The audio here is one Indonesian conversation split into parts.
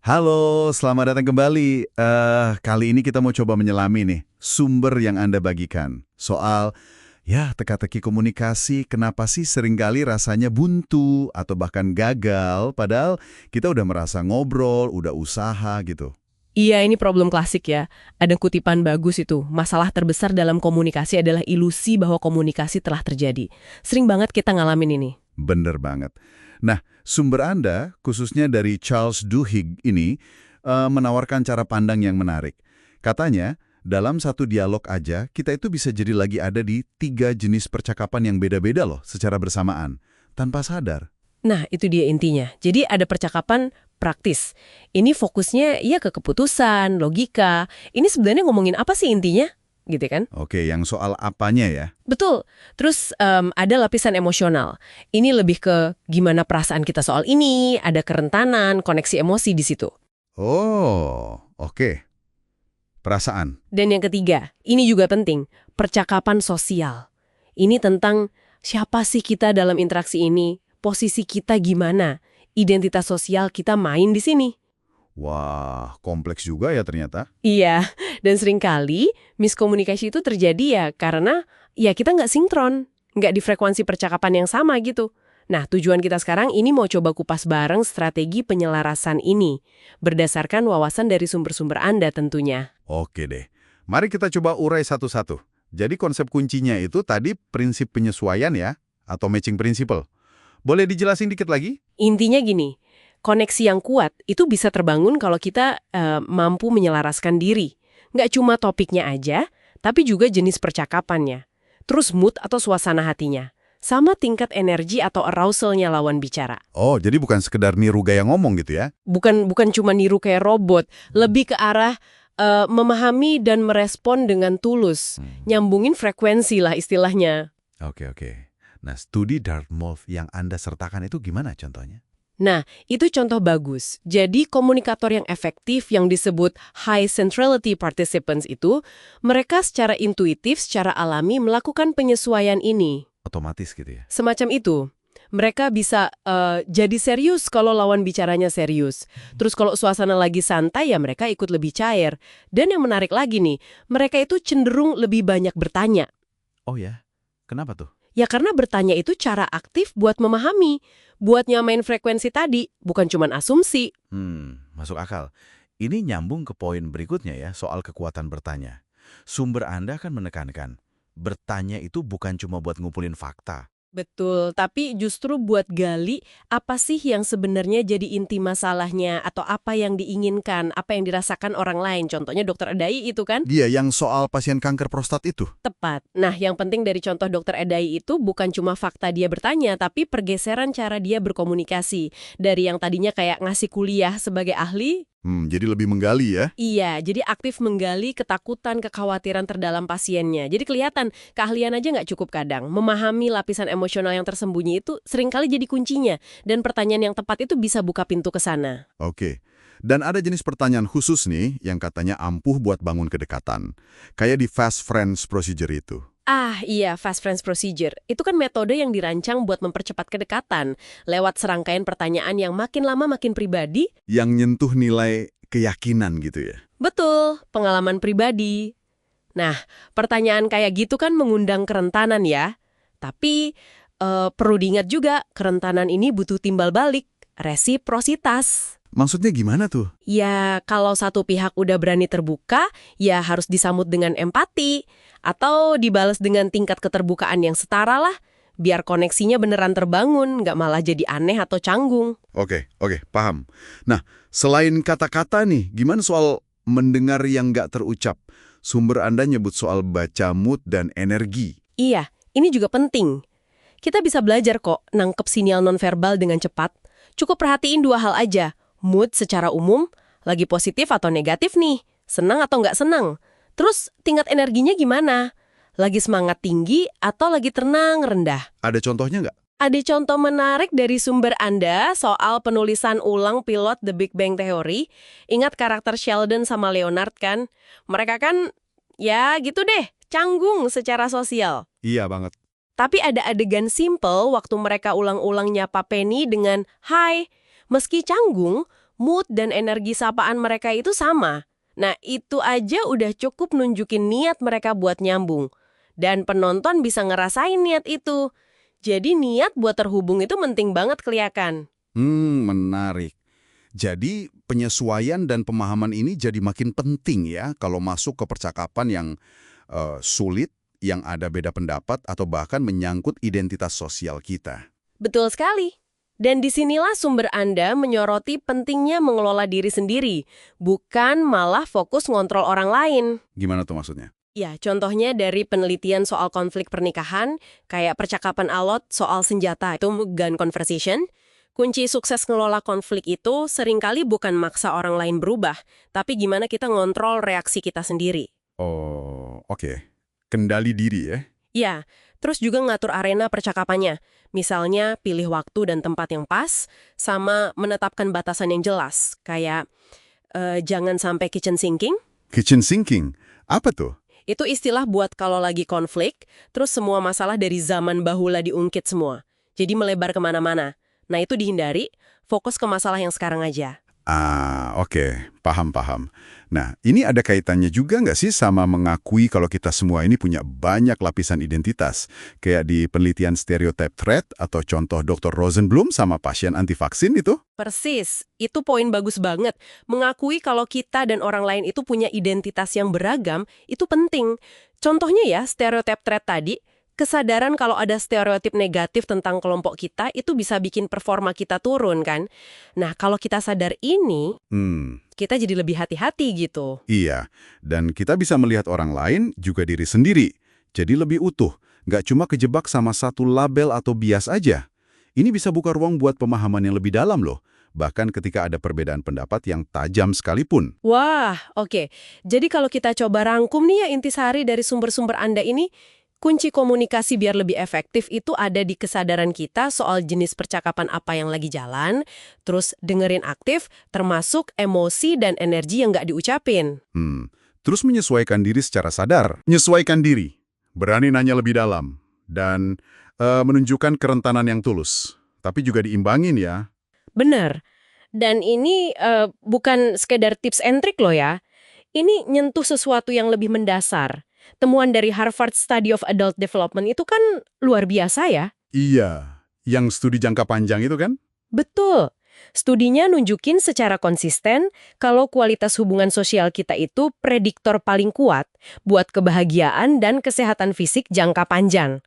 Halo, selamat datang kembali. Kali ini kita mau coba menyelami nih sumber yang Anda bagikan. Soal, ya teka-teki komunikasi, kenapa sih seringkali rasanya buntu atau bahkan gagal, padahal kita udah merasa ngobrol, udah usaha gitu. Iya, ini problem klasik ya. Ada kutipan bagus itu. Masalah terbesar dalam komunikasi adalah ilusi bahwa komunikasi telah terjadi. Sering banget kita ngalamin ini. Bener banget. Nah, sumber Anda, khususnya dari Charles Duhigg ini, menawarkan cara pandang yang menarik. Katanya, dalam satu dialog aja, kita itu bisa jadi lagi ada di 3 jenis percakapan yang beda-beda loh secara bersamaan, tanpa sadar. Nah, itu dia intinya. Jadi ada percakapan praktis. Ini fokusnya ya ke keputusan, logika. Ini sebenarnya ngomongin apa sih intinya? Gitu kan? Oke, yang soal apanya ya? Betul. Terus ada lapisan emosional. Ini lebih ke gimana perasaan kita soal ini, ada kerentanan, koneksi emosi di situ. Oh, oke. Perasaan. Dan yang ketiga, ini juga penting, percakapan sosial. Ini tentang siapa sih kita dalam interaksi ini, posisi kita gimana, identitas sosial kita main di sini. Wah, kompleks juga ya ternyata. Iya, dan seringkali miskomunikasi itu terjadi ya karena ya kita nggak sinkron, nggak di frekuensi percakapan yang sama gitu. Nah, tujuan kita sekarang ini mau coba kupas bareng strategi penyelarasan ini, berdasarkan wawasan dari sumber-sumber Anda tentunya. Oke deh. Mari kita coba urai satu-satu. Jadi konsep kuncinya itu tadi prinsip penyesuaian ya, atau matching principle. Boleh dijelasin dikit lagi? Intinya gini, koneksi yang kuat itu bisa terbangun kalau kita mampu menyelaraskan diri. Nggak cuma topiknya aja, tapi juga jenis percakapannya. Terus mood atau suasana hatinya. Sama tingkat energi atau arousalnya lawan bicara. Oh, jadi bukan sekedar niru gaya ngomong gitu ya? Bukan cuma niru kayak robot, lebih ke arah memahami dan merespon dengan tulus. Nyambungin frekuensi lah istilahnya. Oke. Nah, studi Dartmouth yang Anda sertakan itu gimana contohnya? Nah, itu contoh bagus. Jadi komunikator yang efektif yang disebut high centrality participants itu, mereka secara intuitif, secara alami melakukan penyesuaian ini. Otomatis gitu ya? Semacam itu. Mereka bisa jadi serius kalau lawan bicaranya serius. Terus kalau suasana lagi santai ya mereka ikut lebih cair. Dan yang menarik lagi nih, mereka itu cenderung lebih banyak bertanya. Oh ya? Kenapa tuh? Ya karena bertanya itu cara aktif buat memahami, buat nyamain frekuensi tadi, bukan cuma asumsi. Masuk akal. Ini nyambung ke poin berikutnya ya, soal kekuatan bertanya. Sumber Anda kan menekankan, bertanya itu bukan cuma buat ngumpulin fakta. Betul, tapi justru buat gali apa sih yang sebenarnya jadi inti masalahnya atau apa yang diinginkan, apa yang dirasakan orang lain. Contohnya dokter Edai itu kan Dia yang soal pasien kanker prostat itu. tepat. Nah, yang penting dari contoh dokter Edai itu bukan cuma fakta dia bertanya, tapi pergeseran cara dia berkomunikasi. Dari yang tadinya kayak ngasih kuliah sebagai ahli, Jadi lebih menggali ya? iya, jadi aktif menggali ketakutan, kekhawatiran terdalam pasiennya. Jadi kelihatan, keahlian aja nggak cukup kadang. Memahami lapisan emosional yang tersembunyi itu seringkali jadi kuncinya. Dan pertanyaan yang tepat itu bisa buka pintu ke sana. Oke. Dan ada jenis pertanyaan khusus nih yang katanya ampuh buat bangun kedekatan. Kayak di Fast Friends Procedure itu. Ah, iya, Fast Friends Procedure. Itu kan metode yang dirancang buat mempercepat kedekatan. Lewat serangkaian pertanyaan yang makin lama makin pribadi. Yang nyentuh nilai keyakinan gitu ya. Betul, pengalaman pribadi. Nah, pertanyaan kayak gitu kan mengundang kerentanan ya. Tapi perlu diingat juga, kerentanan ini butuh timbal balik, resiprositas. Maksudnya gimana tuh? Ya, kalau satu pihak udah berani terbuka, ya harus disambut dengan empati. Atau dibalas dengan tingkat keterbukaan yang setara lah, biar koneksinya beneran terbangun, nggak malah jadi aneh atau canggung. Oke, paham. Nah, selain kata-kata nih, gimana soal mendengar yang nggak terucap? Sumber Anda nyebut soal baca mood dan energi. Iya, ini juga penting. Kita bisa belajar kok nangkep sinyal nonverbal dengan cepat. Cukup perhatiin 2 hal aja. Mood secara umum, lagi positif atau negatif nih, senang atau nggak senang. Terus tingkat energinya gimana? Lagi semangat tinggi atau lagi tenang rendah? Ada contohnya nggak? Ada contoh menarik dari sumber Anda soal penulisan ulang pilot The Big Bang Theory. Ingat karakter Sheldon sama Leonard kan? Mereka kan, ya gitu deh, canggung secara sosial. Iya banget. Tapi ada adegan simple waktu mereka ulang-ulang nyapa Penny dengan "Hai". Meski canggung, mood dan energi sapaan mereka itu sama. Nah, itu aja udah cukup nunjukin niat mereka buat nyambung. Dan penonton bisa ngerasain niat itu. Jadi niat buat terhubung itu penting banget kelihatan. Menarik. Jadi penyesuaian dan pemahaman ini jadi makin penting ya kalau masuk ke percakapan yang sulit, yang ada beda pendapat atau bahkan menyangkut identitas sosial kita. Betul sekali. Dan disinilah sumber Anda menyoroti pentingnya mengelola diri sendiri, bukan malah fokus ngontrol orang lain. Gimana tuh maksudnya? Ya, contohnya dari penelitian soal konflik pernikahan, kayak percakapan alot soal senjata, itu gun conversation. Kunci sukses ngelola konflik itu seringkali bukan maksa orang lain berubah, tapi gimana kita ngontrol reaksi kita sendiri. Oh, oke. Kendali diri ya? Ya, terus juga ngatur arena percakapannya. Misalnya, pilih waktu dan tempat yang pas, sama menetapkan batasan yang jelas. Kayak, jangan sampai kitchen sinking. Kitchen sinking? Apa tuh? Itu istilah buat kalau lagi konflik, terus semua masalah dari zaman bahula diungkit semua. Jadi melebar kemana-mana. Nah, itu dihindari, fokus ke masalah yang sekarang aja. Oke. Paham. Nah, ini ada kaitannya juga nggak sih sama mengakui kalau kita semua ini punya banyak lapisan identitas? Kayak di penelitian stereotype threat atau contoh Dr. Rosenblum sama pasien anti-vaksin itu? Persis, itu poin bagus banget. Mengakui kalau kita dan orang lain itu punya identitas yang beragam, itu penting. Contohnya ya, stereotype threat tadi, kesadaran kalau ada stereotip negatif tentang kelompok kita itu bisa bikin performa kita turun kan. Nah, kalau kita sadar ini, kita jadi lebih hati-hati gitu. Iya, dan kita bisa melihat orang lain juga diri sendiri. Jadi lebih utuh, nggak cuma kejebak sama satu label atau bias aja. Ini bisa buka ruang buat pemahaman yang lebih dalam loh, bahkan ketika ada perbedaan pendapat yang tajam sekalipun. Wah, oke. Jadi kalau kita coba rangkum nih ya intisari dari sumber-sumber Anda ini, kunci komunikasi biar lebih efektif itu ada di kesadaran kita soal jenis percakapan apa yang lagi jalan, terus dengerin aktif, termasuk emosi dan energi yang nggak diucapin. Terus menyesuaikan diri secara sadar. Menyesuaikan diri, berani nanya lebih dalam, dan menunjukkan kerentanan yang tulus. Tapi juga diimbangin ya. Bener. Dan ini bukan sekedar tips and trick loh ya. Ini nyentuh sesuatu yang lebih mendasar. Temuan dari Harvard Study of Adult Development itu kan luar biasa ya. Iya, yang studi jangka panjang itu kan? Betul. Studinya nunjukin secara konsisten kalau kualitas hubungan sosial kita itu prediktor paling kuat buat kebahagiaan dan kesehatan fisik jangka panjang.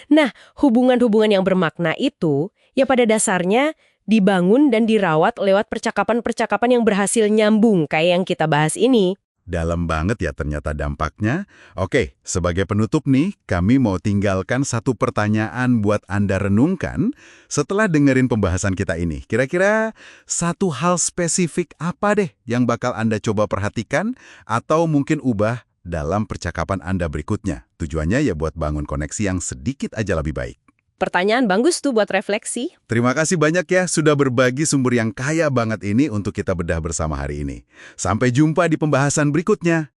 Nah, hubungan-hubungan yang bermakna itu ya pada dasarnya dibangun dan dirawat lewat percakapan-percakapan yang berhasil nyambung kayak yang kita bahas ini. Dalam banget ya ternyata dampaknya. Oke, sebagai penutup nih, kami mau tinggalkan satu pertanyaan buat Anda renungkan setelah dengerin pembahasan kita ini. Kira-kira satu hal spesifik apa deh yang bakal Anda coba perhatikan atau mungkin ubah dalam percakapan Anda berikutnya? Tujuannya ya buat bangun koneksi yang sedikit aja lebih baik. Pertanyaan bagus tuh buat refleksi. Terima kasih banyak ya sudah berbagi sumber yang kaya banget ini untuk kita bedah bersama hari ini. Sampai jumpa di pembahasan berikutnya.